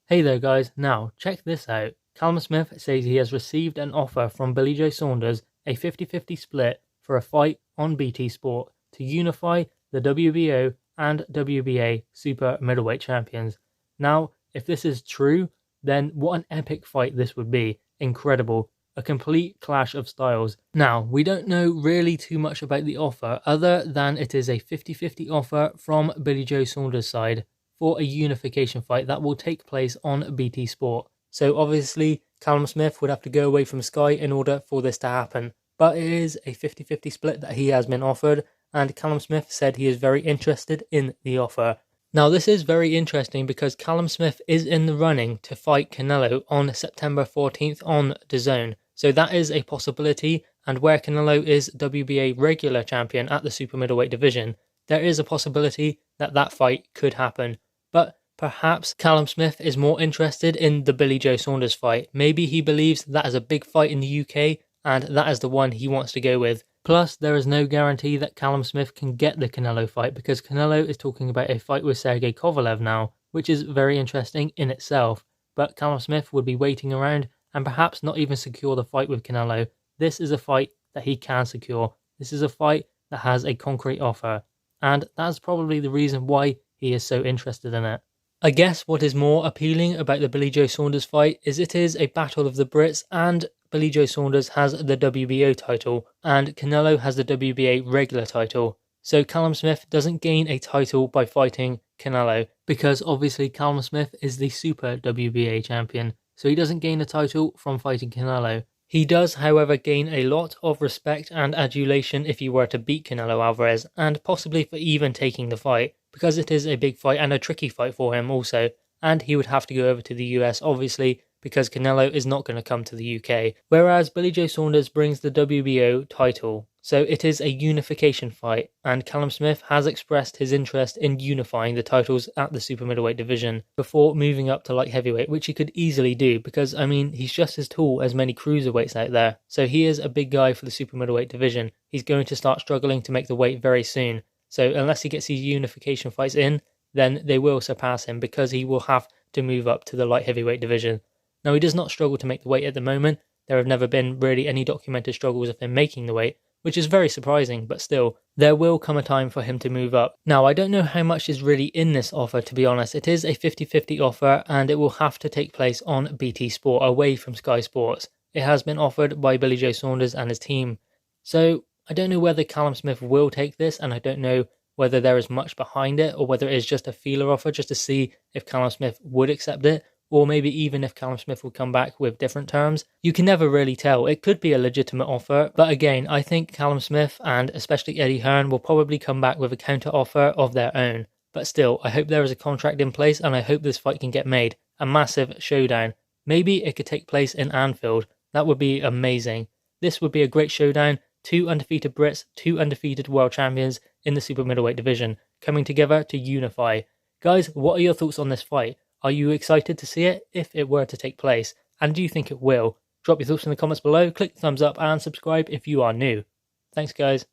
Hey there guys, now check this out. Callum Smith says he has received an offer from Billy Joe Saunders, a 50-50 split for a fight on BT Sport to unify the WBO and WBA super middleweight champions. Now, if this is true, then what an epic fight this would be. Incredible. A complete clash of styles. Now, we don't know really too much about the offer other than it is a 50-50 offer from Billy Joe Saunders' side for a unification fight that will take place on BT Sport. So obviously, Callum Smith would have to go away from Sky in order for this to happen. But it is a 50-50 split that he has been offered, and Callum Smith said he is very interested in the offer. Now this is very interesting because Callum Smith is in the running to fight Canelo on September 14th on DAZN. So that is a possibility, and where Canelo is WBA regular champion at the super middleweight division, there is a possibility that that fight could happen. But perhaps Callum Smith is more interested in the Billy Joe Saunders fight. Maybe he believes that is a big fight in the UK and that is the one he wants to go with. Plus, there is no guarantee that Callum Smith can get the Canelo fight because Canelo is talking about a fight with Sergey Kovalev now, which is very interesting in itself. But Callum Smith would be waiting around and perhaps not even secure the fight with Canelo. This is a fight that he can secure. This is a fight that has a concrete offer. And that's probably the reason why he is so interested in it. I guess what is more appealing about the Billy Joe Saunders fight is it is a battle of the Brits and Billy Joe Saunders has the WBO title and Canelo has the WBA regular title. So Callum Smith doesn't gain a title by fighting Canelo because obviously Callum Smith is the super WBA champion. So he doesn't gain a title from fighting Canelo. He does, however, gain a lot of respect and adulation if he were to beat Canelo Alvarez, and possibly for even taking the fight, because it is a big fight and a tricky fight for him also, and he would have to go over to the US obviously, because Canelo is not going to come to the UK, whereas Billy Joe Saunders brings the WBO title. So it is a unification fight, and Callum Smith has expressed his interest in unifying the titles at the super middleweight division before moving up to light heavyweight, which he could easily do because, I mean, he's just as tall as many cruiserweights out there. So he is a big guy for the super middleweight division. He's going to start struggling to make the weight very soon. So unless he gets these unification fights in, then they will surpass him because he will have to move up to the light heavyweight division. Now, he does not struggle to make the weight at the moment. There have never been really any documented struggles of him making the weight, which is very surprising, but still, there will come a time for him to move up. Now, I don't know how much is really in this offer, to be honest. It is a 50-50 offer, and it will have to take place on BT Sport, away from Sky Sports. It has been offered by Billy Joe Saunders and his team. So, I don't know whether Callum Smith will take this, and I don't know whether there is much behind it, or whether it is just a feeler offer, just to see if Callum Smith would accept it, or maybe even if Callum Smith will come back with different terms. You can never really tell. It could be a legitimate offer, but again, I think Callum Smith and especially Eddie Hearn will probably come back with a counter offer of their own. But still, I hope there is a contract in place and I hope this fight can get made. A massive showdown. Maybe it could take place in Anfield. That would be amazing. This would be a great showdown. 2 undefeated Brits, 2 undefeated world champions in the super middleweight division, coming together to unify. Guys, what are your thoughts on this fight? Are you excited to see it if it were to take place? And do you think it will? Drop your thoughts in the comments below, click the thumbs up and subscribe if you are new. Thanks guys.